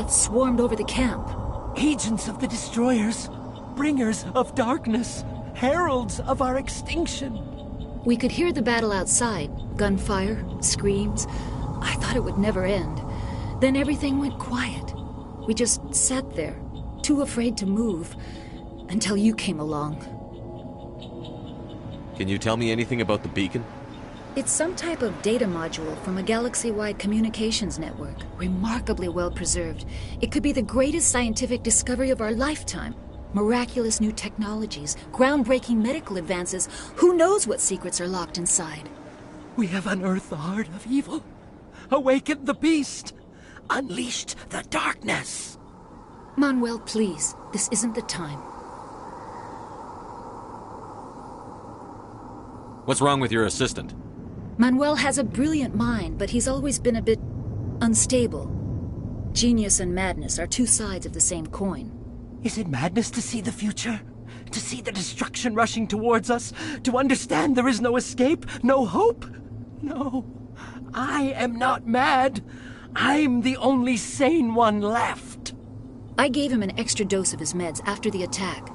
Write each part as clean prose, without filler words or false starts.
death swarmed over the camp. Agents of the Destroyers, bringers of darkness, heralds of our extinction. We could hear the battle outside. Gunfire, screams. I thought it would never end. Then everything went quiet. We just sat there, too afraid to move, until you came along. Can you tell me anything about the beacon? It's some type of data module from a galaxy-wide communications network. Remarkably well preserved. It could be the greatest scientific discovery of our lifetime. Miraculous new technologies, groundbreaking medical advances. Who knows what secrets are locked inside? We have unearthed the heart of evil, awakened the beast, unleashed the darkness. Manuel, please. This isn't the time. What's wrong with your assistant? Manuel has a brilliant mind, but he's always been a bit unstable. Genius and madness are two sides of the same coin. Is it madness to see the future? To see the destruction rushing towards us? To understand there is no escape? No hope? No. I am not mad. I'm the only sane one left. I gave him an extra dose of his meds after the attack.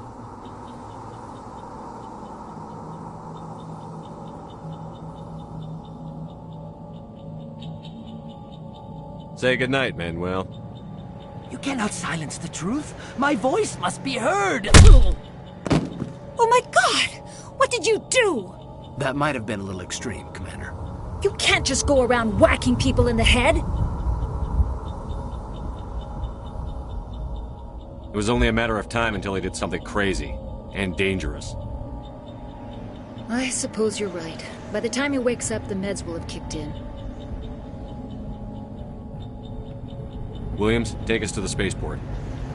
Say goodnight, Manuel. You cannot silence the truth. My voice must be heard. Oh my God! What did you do? That might have been a little extreme, Commander. You can't just go around whacking people in the head. It was only a matter of time until he did something crazy and dangerous. I suppose you're right. By the time he wakes up, the meds will have kicked in. Williams, take us to the spaceport.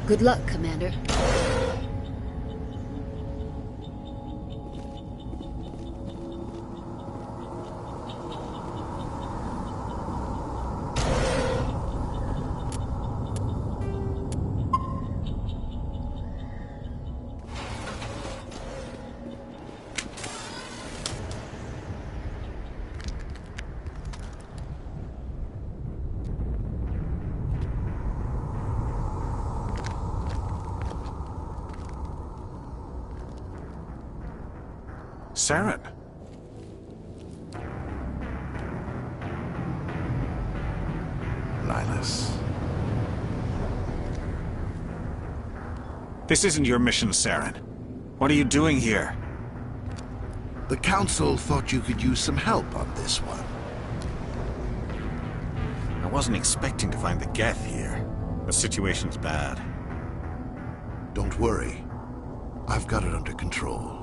Good luck, Commander. Saren. Linus. This isn't your mission, Saren. What are you doing here? The Council thought you could use some help on this one. I wasn't expecting to find the Geth here. The situation's bad. Don't worry. I've got it under control.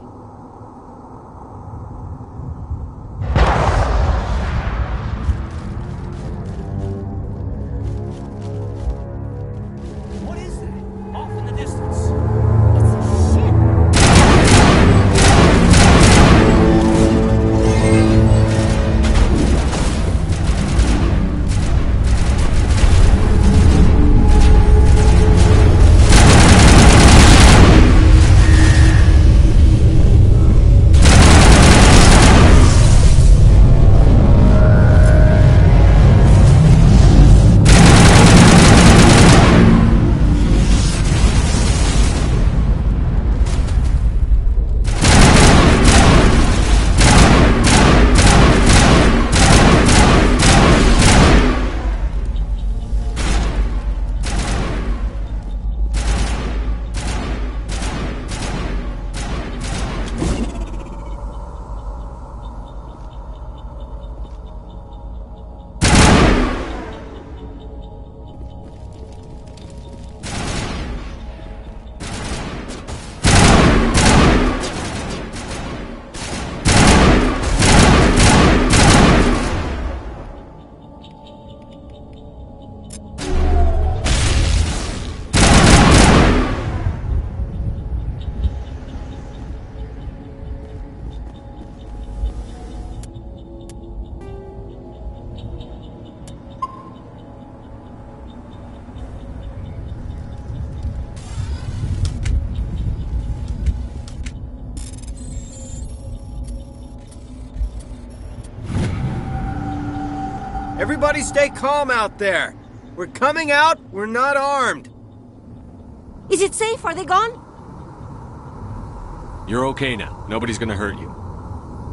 Everybody stay calm out there! We're coming out. We're not armed. Is it safe? Are they gone? You're okay now. Nobody's gonna hurt you.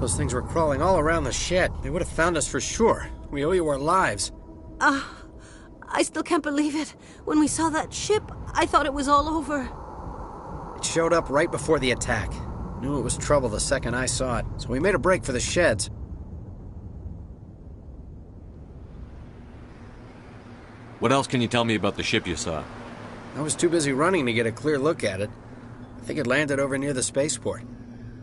Those things were crawling all around the shed. They would have found us for sure. We owe you our lives. I still can't believe it. When we saw that ship, I thought it was all over. It showed up right before the attack. Knew it was trouble the second I saw it, so we made a break for the sheds. What else can you tell me about the ship you saw? I was too busy running to get a clear look at it. I think it landed over near the spaceport.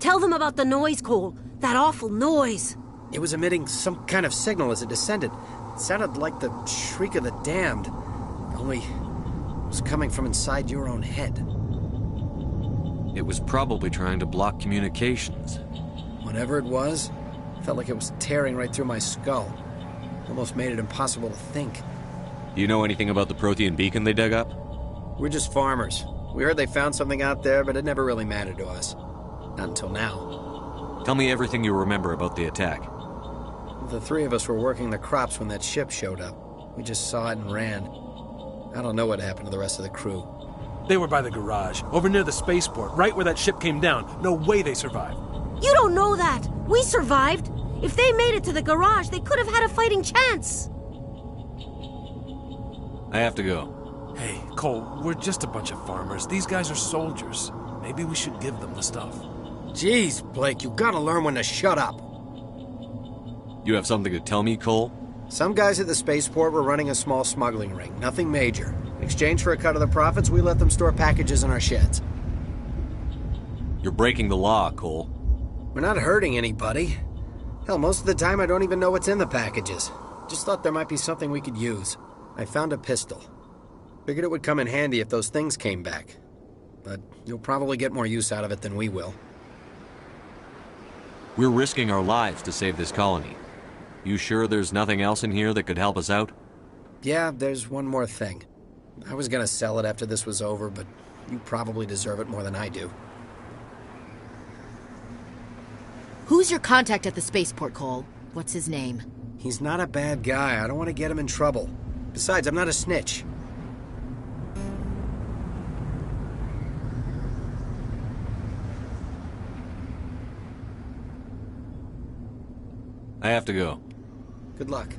Tell them about the noise, Cole. That awful noise. It was emitting some kind of signal as it descended. It sounded like the shriek of the damned. Only it was coming from inside your own head. It was probably trying to block communications. Whatever it was, felt like it was tearing right through my skull. Almost made it impossible to think. Do you know anything about the Prothean beacon they dug up? We're just farmers. We heard they found something out there, but it never really mattered to us. Not until now. Tell me everything you remember about the attack. The three of us were working the crops when that ship showed up. We just saw it and ran. I don't know what happened to the rest of the crew. They were by the garage, over near the spaceport, right where that ship came down. No way they survived. You don't know that. We survived. If they made it to the garage, they could have had a fighting chance. I have to go. Hey, Cole, we're just a bunch of farmers. These guys are soldiers. Maybe we should give them the stuff. Jeez, Blake, you gotta learn when to shut up. You have something to tell me, Cole? Some guys at the spaceport were running a small smuggling ring, nothing major. In exchange for a cut of the profits, we let them store packages in our sheds. You're breaking the law, Cole. We're not hurting anybody. Hell, most of the time I don't even know what's in the packages. Just thought there might be something we could use. I found a pistol. Figured it would come in handy if those things came back. But you'll probably get more use out of it than we will. We're risking our lives to save this colony. You sure there's nothing else in here that could help us out? Yeah, there's one more thing. I was gonna sell it after this was over, but you probably deserve it more than I do. Who's your contact at the spaceport, Cole? What's his name? He's not a bad guy. I don't want to get him in trouble. Besides, I'm not a snitch. I have to go. Good luck.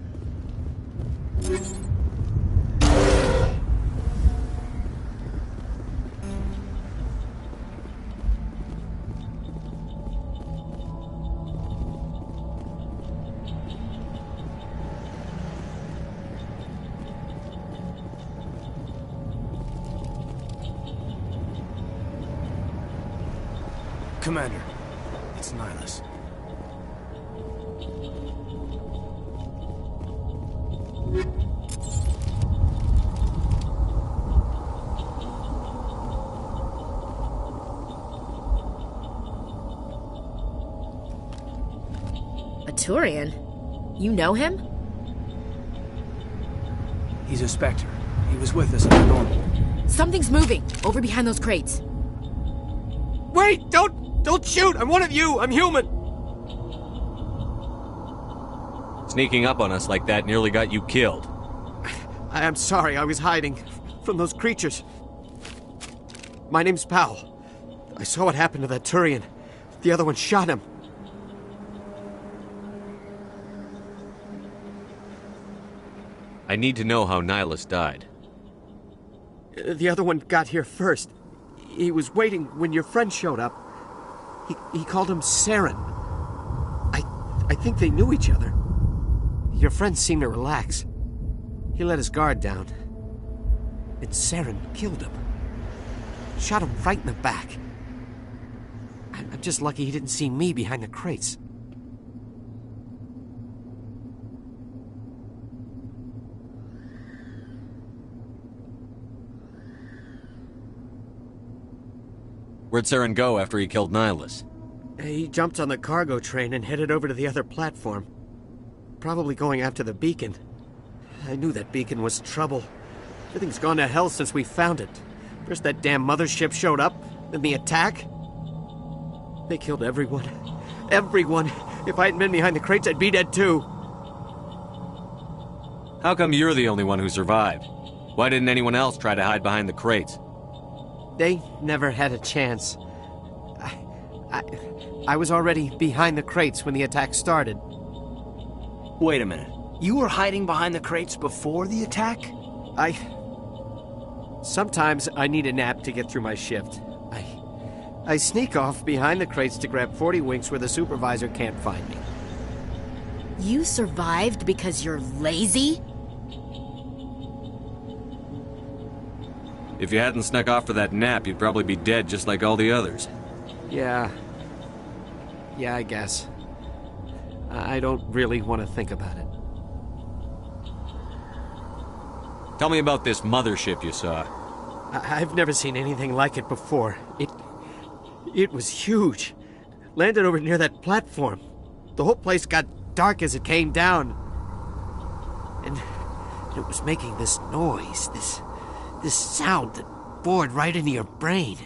Commander, it's Nihilus. A Turian? You know him? He's a Spectre. He was with us at the normal. Something's moving, over behind those crates. Wait! Don't shoot! I'm one of you! I'm human! Sneaking up on us like that nearly got you killed. I'm sorry, I was hiding from those creatures. My name's Powell. I saw what happened to that Turian. The other one shot him. I need to know how Nihilus died. The other one got here first. He was waiting when your friend showed up. He called him Saren. I think they knew each other. Your friend seemed to relax. He let his guard down. And Saren killed him. Shot him right in the back. I'm just lucky he didn't see me behind the crates. Where'd Saren go after he killed Nihilus? He jumped on the cargo train and headed over to the other platform. Probably going after the beacon. I knew that beacon was trouble. Everything's gone to hell since we found it. First that damn mothership showed up, then the attack. They killed everyone. Everyone. If I hadn't been behind the crates, I'd be dead too. How come you're the only one who survived? Why didn't anyone else try to hide behind the crates? They never had a chance. I was already behind the crates when the attack started. Wait a minute. You were hiding behind the crates before the attack? Sometimes I need a nap to get through my shift. I sneak off behind the crates to grab 40 winks where the supervisor can't find me. You survived because you're lazy? If you hadn't snuck off for that nap, you'd probably be dead just like all the others. Yeah, I guess. I don't really want to think about it. Tell me about this mothership you saw. I've never seen anything like it before. It was huge. Landed over near that platform. The whole place got dark as it came down. And it was making this noise, this sound that bored right into your brain.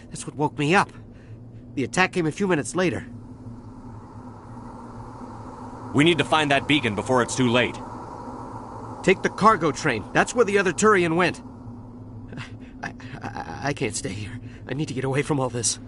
That's what woke me up. The attack came a few minutes later. We need to find that beacon before it's too late. Take the cargo train. That's where the other Turian went. I can't stay here. I need to get away from all this.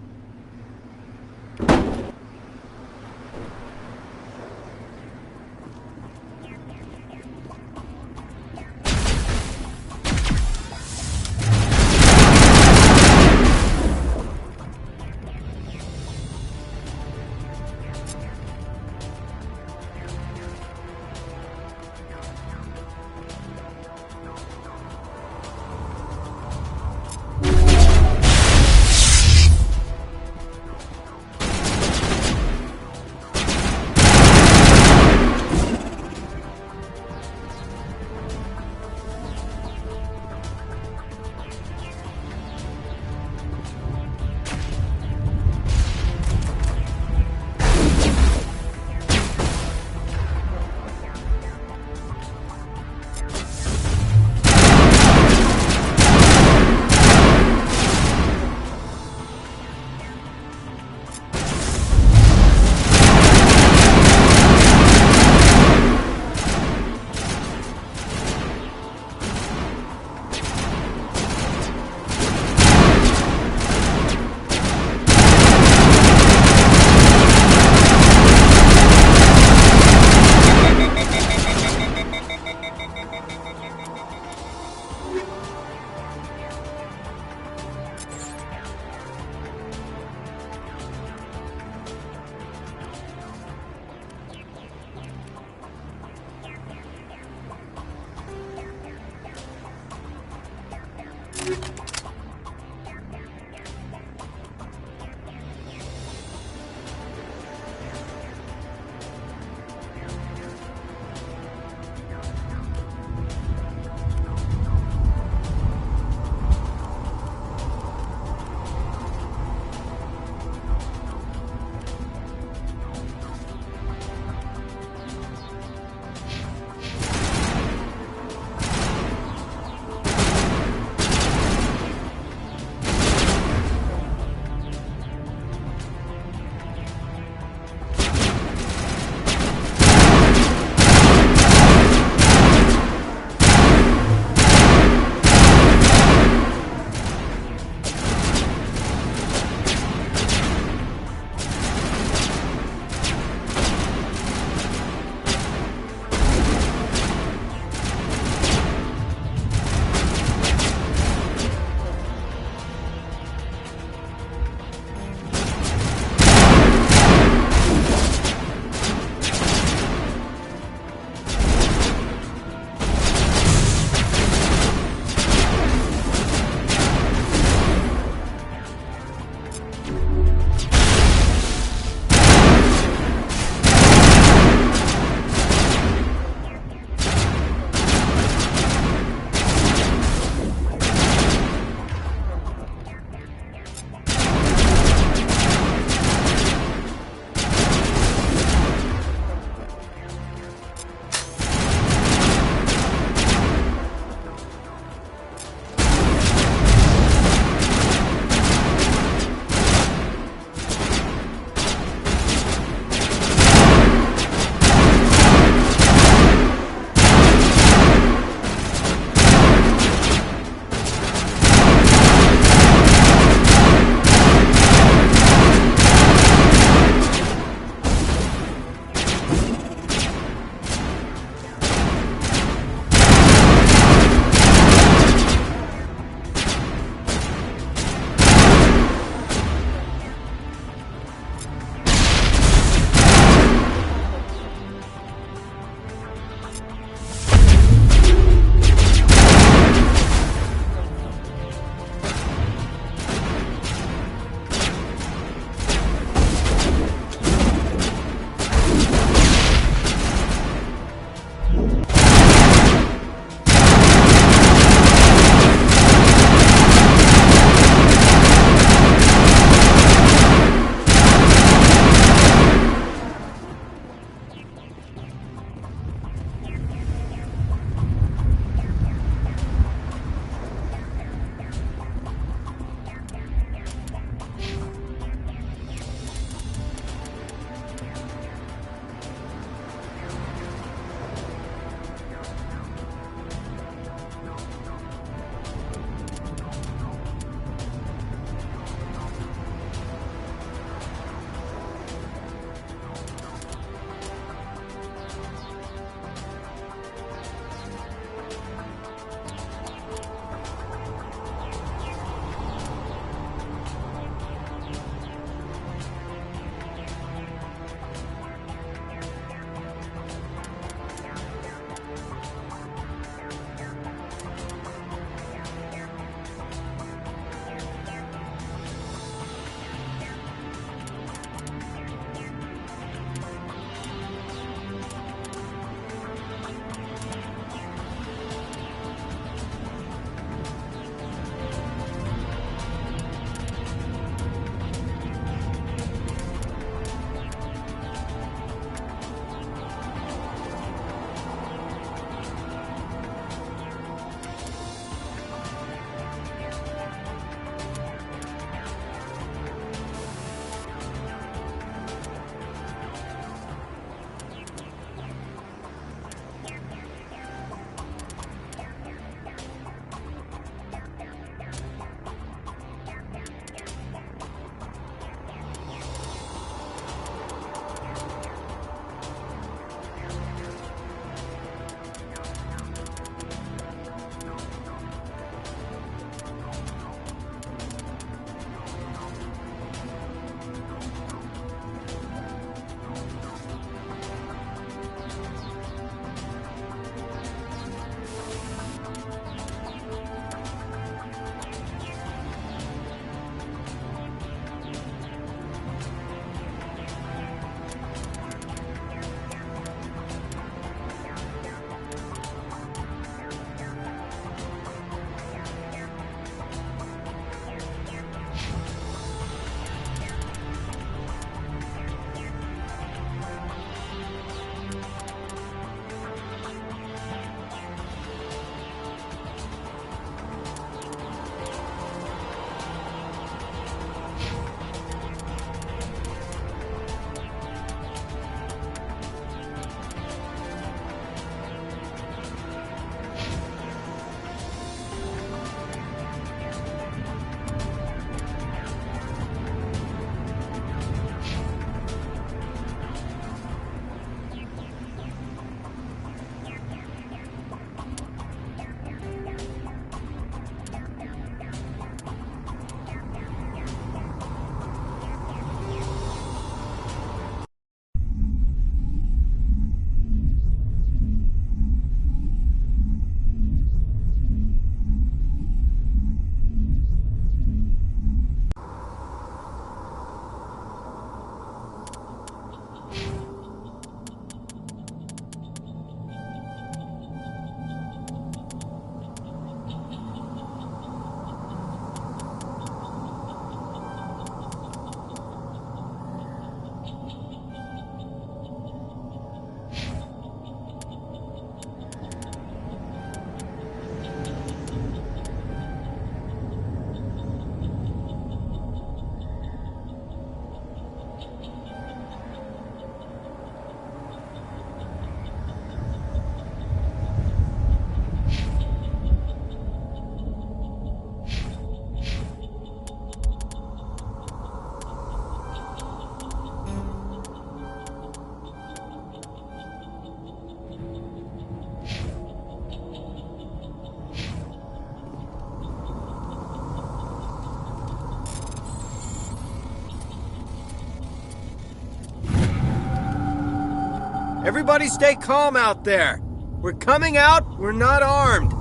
Everybody stay calm out there. We're coming out. We're not armed.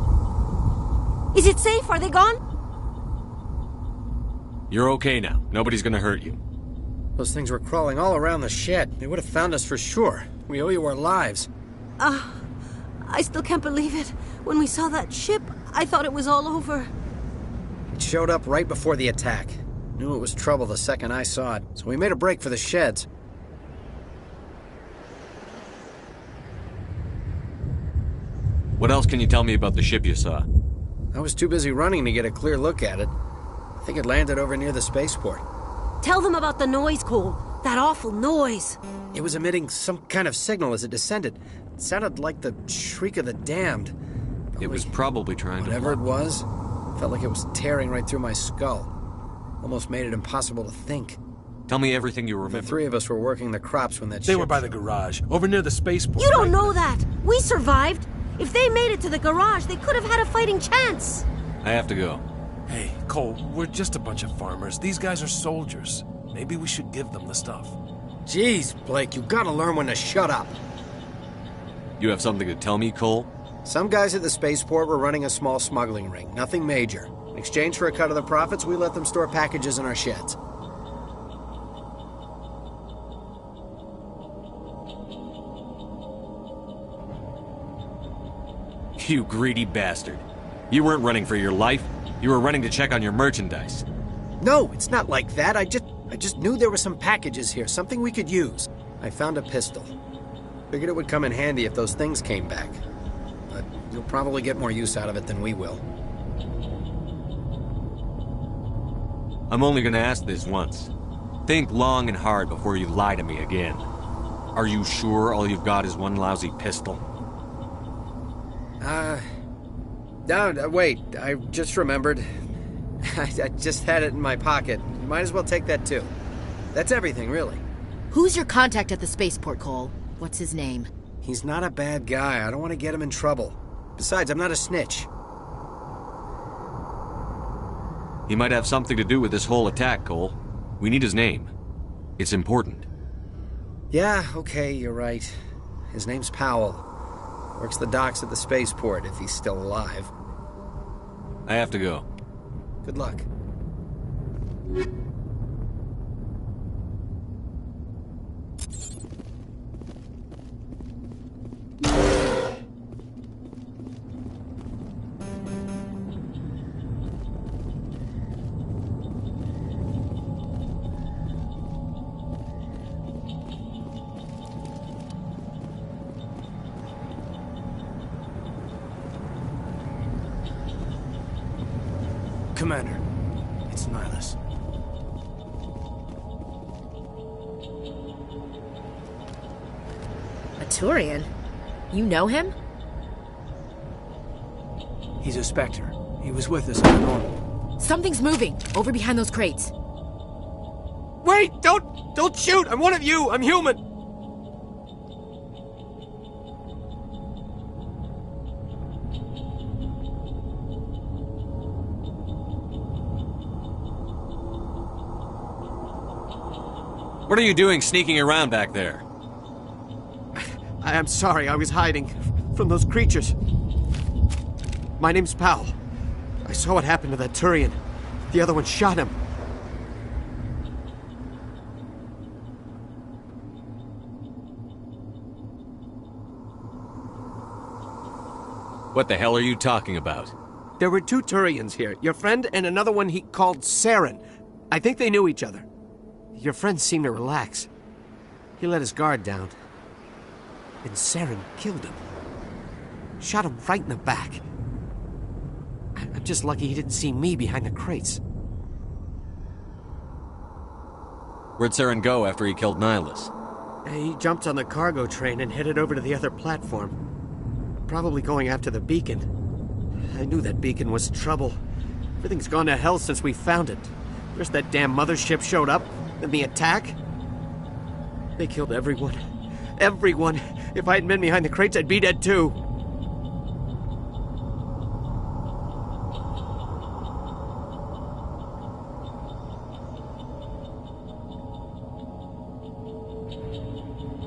Is it safe? Are they gone? You're okay now. Nobody's gonna hurt you. Those things were crawling all around the shed. They would have found us for sure. We owe you our lives. I still can't believe it. When we saw that ship, I thought it was all over. It showed up right before the attack. Knew it was trouble the second I saw it, so we made a break for the sheds. What else can you tell me about the ship you saw? I was too busy running to get a clear look at it. I think it landed over near the spaceport. Tell them about the noise, Cole. That awful noise. It was emitting some kind of signal as it descended. It sounded like the shriek of the damned. It was probably trying to... Whatever it was, felt like it was tearing right through my skull. Almost made it impossible to think. Tell me everything you remember. The three of us were working the crops when that They were by the garage, over near the spaceport. You don't know that. We survived. If they made it to the garage, they could have had a fighting chance. I have to go. Hey, Cole, we're just a bunch of farmers. These guys are soldiers. Maybe we should give them the stuff. Jeez, Blake, you gotta learn when to shut up. You have something to tell me, Cole? Some guys at the spaceport were running a small smuggling ring. Nothing major. In exchange for a cut of the profits, we let them store packages in our sheds. You greedy bastard. You weren't running for your life. You were running to check on your merchandise. No, it's not like that. I just knew there were some packages here, something we could use. I found a pistol. Figured it would come in handy if those things came back. But you'll probably get more use out of it than we will. I'm only gonna ask this once. Think long and hard before you lie to me again. Are you sure all you've got is one lousy pistol? No, wait, I just remembered. I just had it in my pocket. Might as well take that too. That's everything, really. Who's your contact at the spaceport, Cole? What's his name? He's not a bad guy. I don't want to get him in trouble. Besides, I'm not a snitch. He might have something to do with this whole attack, Cole. We need his name. It's important. Yeah, okay, you're right. His name's Powell. Works the docks at the spaceport, if he's still alive. I have to go. Good luck. Commander, it's Nihilus. A Turian? You know him? He's a Spectre. He was with us on the normal. Something's moving, over behind those crates. Wait! Don't shoot! I'm one of you! I'm human! What are you doing sneaking around back there? I am sorry, I was hiding from those creatures. My name's Powell. I saw what happened to that Turian. The other one shot him. What the hell are you talking about? There were two Turians here. Your friend and another one he called Saren. I think they knew each other. Your friend seemed to relax. He let his guard down. And Saren killed him. Shot him right in the back. I'm just lucky he didn't see me behind the crates. Where'd Saren go after he killed Nihilus? He jumped on the cargo train and headed over to the other platform. Probably going after the beacon. I knew that beacon was trouble. Everything's gone to hell since we found it. First that damn mothership showed up, then the attack. They killed everyone. Everyone. If I hadn't been behind the crates, I'd be dead too.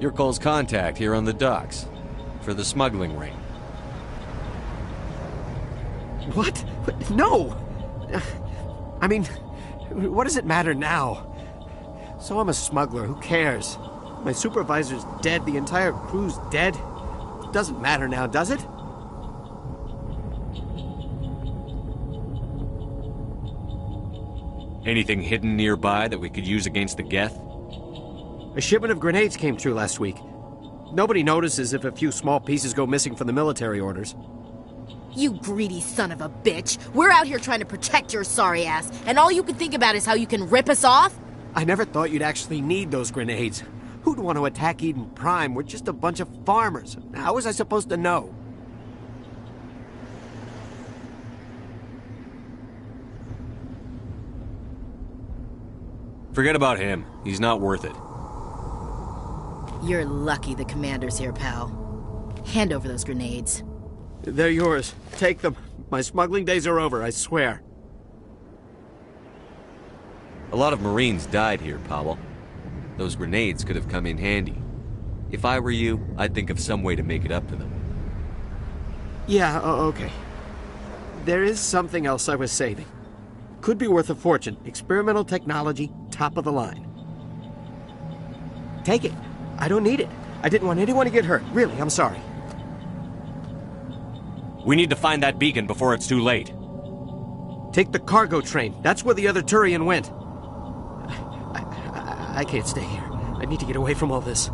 You're Cole's contact here on the docks. For the smuggling ring. What? No! I mean, what does it matter now? So I'm a smuggler, who cares? My supervisor's dead, the entire crew's dead. It doesn't matter now, does it? Anything hidden nearby that we could use against the Geth? A shipment of grenades came through last week. Nobody notices if a few small pieces go missing from the military orders. You greedy son of a bitch. We're out here trying to protect your sorry ass, and all you can think about is how you can rip us off? I never thought you'd actually need those grenades. Who'd want to attack Eden Prime? We're just a bunch of farmers. How was I supposed to know? Forget about him. He's not worth it. You're lucky the commander's here, pal. Hand over those grenades. They're yours. Take them. My smuggling days are over, I swear. A lot of Marines died here, Powell. Those grenades could have come in handy. If I were you, I'd think of some way to make it up to them. Yeah, okay. There is something else I was saving. Could be worth a fortune. Experimental technology, top of the line. Take it. I don't need it. I didn't want anyone to get hurt. Really, I'm sorry. We need to find that beacon before it's too late. Take the cargo train. That's where the other Turian went. I can't stay here. I need to get away from all this.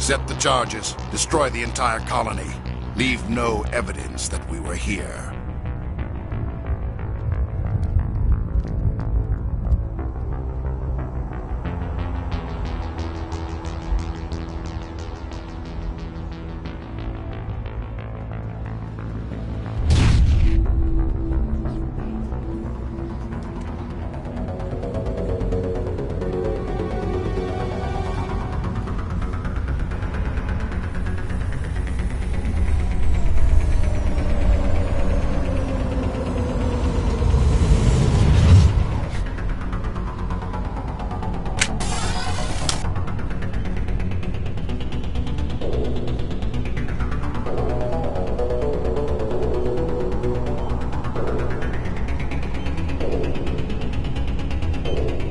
Accept the charges. Destroy the entire colony. Leave no evidence that we were here.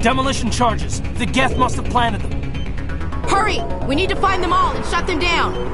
Demolition charges. The Geth must have planted them. Hurry! We need to find them all and shut them down!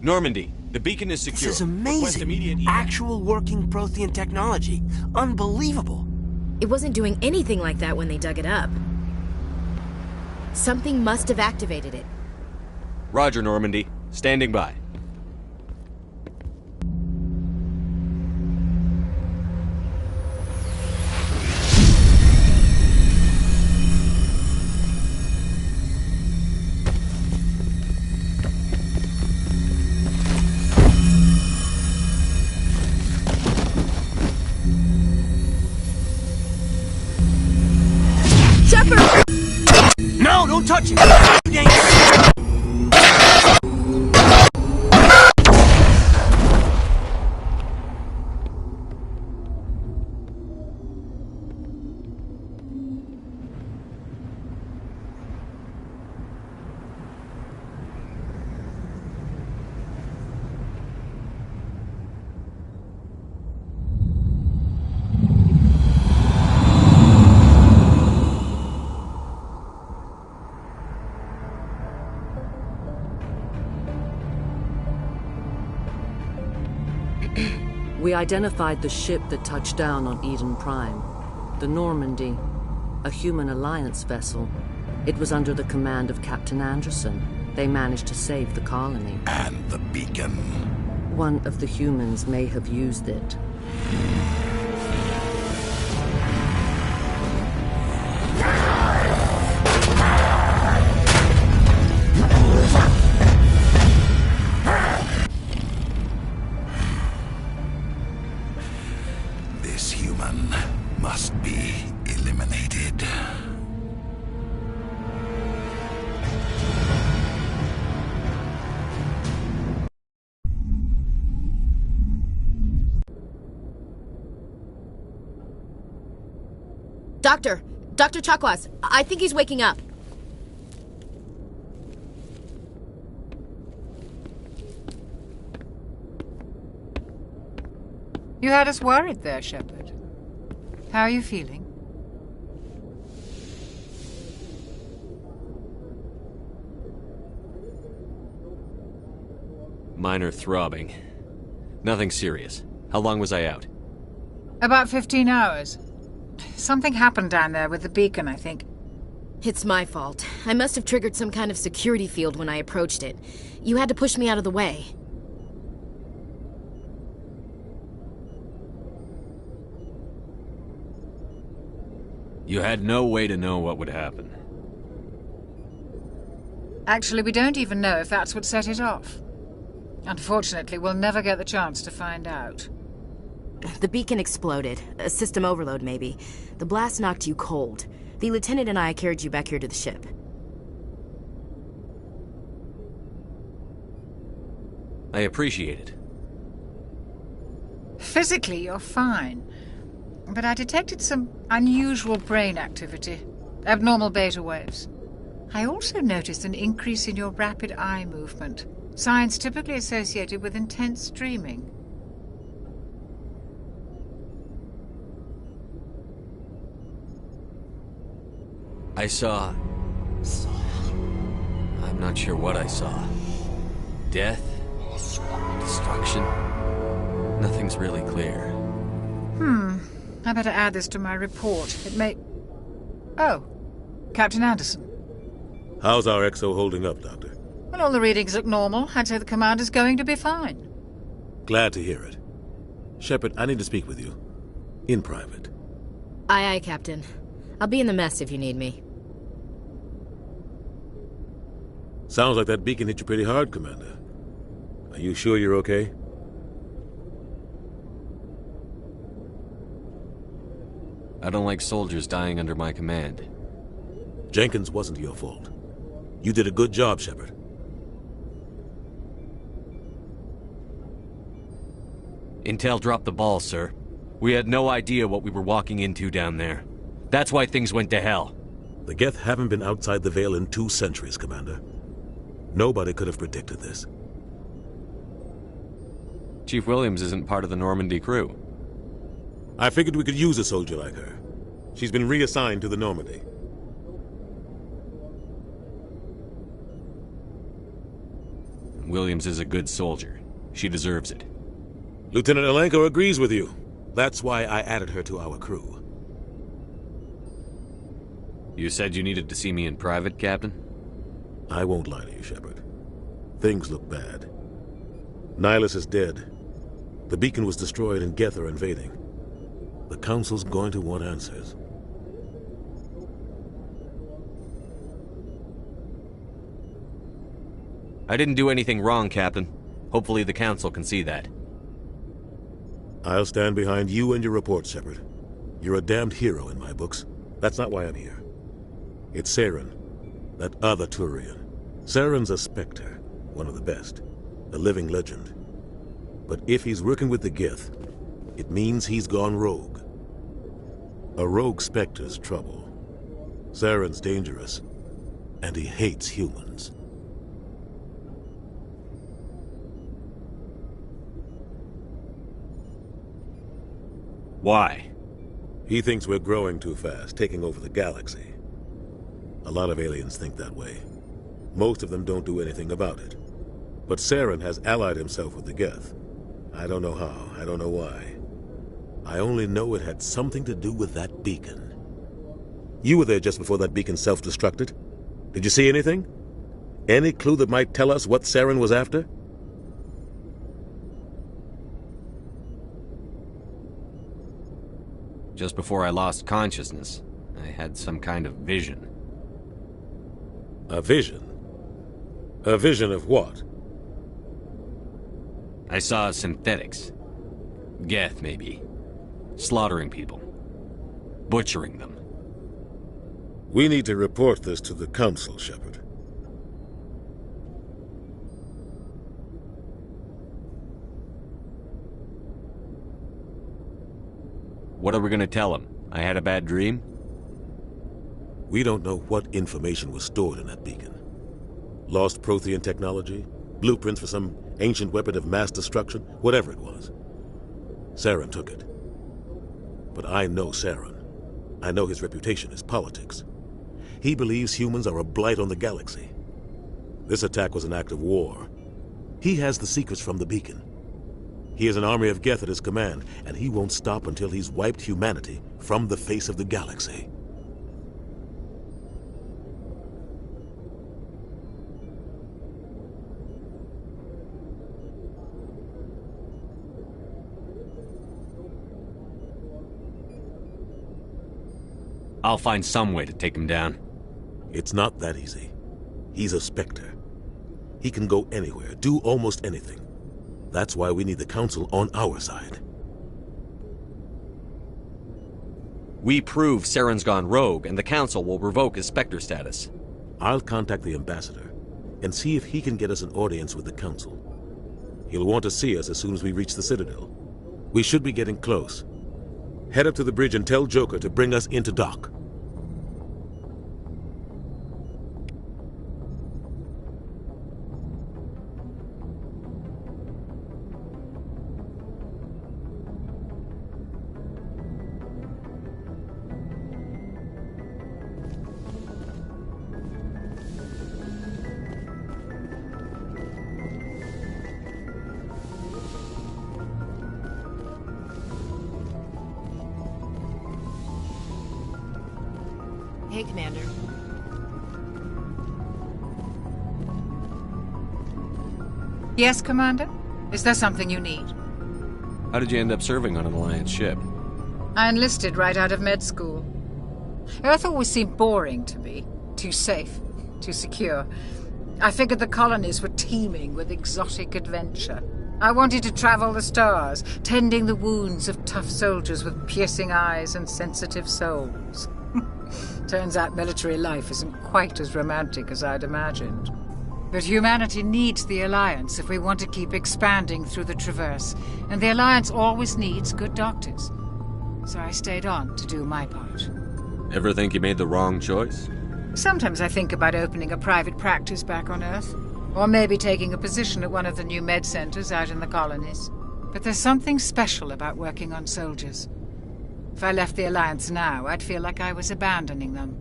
Normandy, the beacon is secure. This is Request immediate amazing. evac. Actual working Prothean technology. Unbelievable. It wasn't doing anything like that when they dug it up. Something must have activated it. Roger, Normandy. Standing by. No, don't touch it! We identified the ship that touched down on Eden Prime. The Normandy, a human alliance vessel. It was under the command of Captain Anderson. They managed to save the colony. And the beacon. One of the humans may have used it. This human must be eliminated. Dr. Chakwas, I think he's waking up. You had us worried there, Shepard. How are you feeling? Minor throbbing. Nothing serious. How long was I out? About 15 hours. Something happened down there with the beacon, I think. It's my fault. I must have triggered some kind of security field when I approached it. You had to push me out of the way. You had no way to know what would happen. Actually, we don't even know if that's what set it off. Unfortunately, we'll never get the chance to find out. The beacon exploded. A system overload, maybe. The blast knocked you cold. The lieutenant and I carried you back here to the ship. I appreciate it. Physically, you're fine. But I detected some unusual brain activity. Abnormal beta waves. I also noticed an increase in your rapid eye movement. Signs typically associated with intense dreaming. I saw... I'm not sure what I saw. Death? Destruction? Nothing's really clear. I better add this to my report. It may... Oh, Captain Anderson. How's our XO holding up, Doctor? Well, all the readings look normal. I'd say the commander's going to be fine. Glad to hear it. Shepard, I need to speak with you. In private. Aye, Captain. I'll be in the mess if you need me. Sounds like that beacon hit you pretty hard, Commander. Are you sure you're okay? I don't like soldiers dying under my command. Jenkins wasn't your fault. You did a good job, Shepard. Intel dropped the ball, sir. We had no idea what we were walking into down there. That's why things went to hell. The Geth haven't been outside the Veil in 2 centuries, Commander. Nobody could have predicted this. Chief Williams isn't part of the Normandy crew. I figured we could use a soldier like her. She's been reassigned to the Normandy. Williams is a good soldier. She deserves it. Lieutenant Alenko agrees with you. That's why I added her to our crew. You said you needed to see me in private, Captain? I won't lie to you, Shepard. Things look bad. Nihilus is dead. The beacon was destroyed and Geth are invading. The Council's going to want answers. I didn't do anything wrong, Captain. Hopefully the Council can see that. I'll stand behind you and your report, Shepard. You're a damned hero in my books. That's not why I'm here. It's Saren, that other Turian. Saren's a Spectre, one of the best, a living legend. But if he's working with the Geth, it means he's gone rogue. A rogue Spectre's trouble. Saren's dangerous, and he hates humans. Why? He thinks we're growing too fast, taking over the galaxy. A lot of aliens think that way. Most of them don't do anything about it. But Saren has allied himself with the Geth. I don't know how, I don't know why. I only know it had something to do with that beacon. You were there just before that beacon self-destructed. Did you see anything? Any clue that might tell us what Saren was after? Just before I lost consciousness, I had some kind of vision. A vision? A vision of what? I saw synthetics. Geth, maybe. Slaughtering people. Butchering them. We need to report this to the Council, Shepard. What are we gonna tell him? I had a bad dream? We don't know what information was stored in that beacon. Lost Prothean technology? Blueprints for some ancient weapon of mass destruction? Whatever it was. Saren took it. But I know Saren. I know his reputation is politics. He believes humans are a blight on the galaxy. This attack was an act of war. He has the secrets from the beacon. He has an army of Geth at his command, and he won't stop until he's wiped humanity from the face of the galaxy. I'll find some way to take him down. It's not that easy. He's a Spectre. He can go anywhere, do almost anything. That's why we need the Council on our side. We prove Saren's gone rogue, and the Council will revoke his Spectre status. I'll contact the Ambassador, and see if he can get us an audience with the Council. He'll want to see us as soon as we reach the Citadel. We should be getting close. Head up to the bridge and tell Joker to bring us into dock. Hey, Commander. Yes, Commander? Is there something you need? How did you end up serving on an Alliance ship? I enlisted right out of med school. Earth always seemed boring to me. Too safe, too secure. I figured the colonies were teeming with exotic adventure. I wanted to travel the stars, tending the wounds of tough soldiers with piercing eyes and sensitive souls. Turns out military life isn't quite as romantic as I'd imagined. But humanity needs the Alliance if we want to keep expanding through the Traverse, and the Alliance always needs good doctors. So I stayed on to do my part. Ever think you made the wrong choice? Sometimes I think about opening a private practice back on Earth, or maybe taking a position at one of the new med centers out in the colonies. But there's something special about working on soldiers. If I left the Alliance now, I'd feel like I was abandoning them.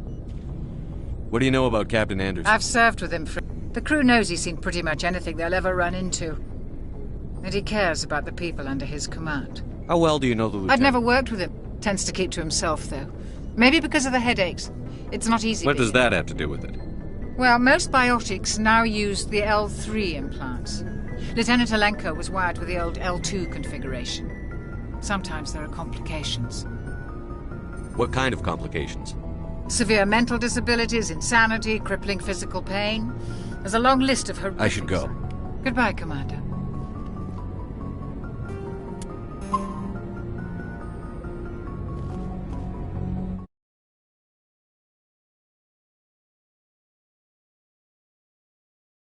What do you know about Captain Anderson? I've served with him for... The crew knows he's seen pretty much anything they'll ever run into. And he cares about the people under his command. How well do you know the lieutenant? I'd never worked with him. Tends to keep to himself, though. Maybe because of the headaches. It's not easy. What does that have to do with it? Well, most biotics now use the L3 implants. Lieutenant Alenko was wired with the old L2 configuration. Sometimes there are complications. What kind of complications? Severe mental disabilities, insanity, crippling physical pain. There's a long list of horrific... I should go. Goodbye, Commander.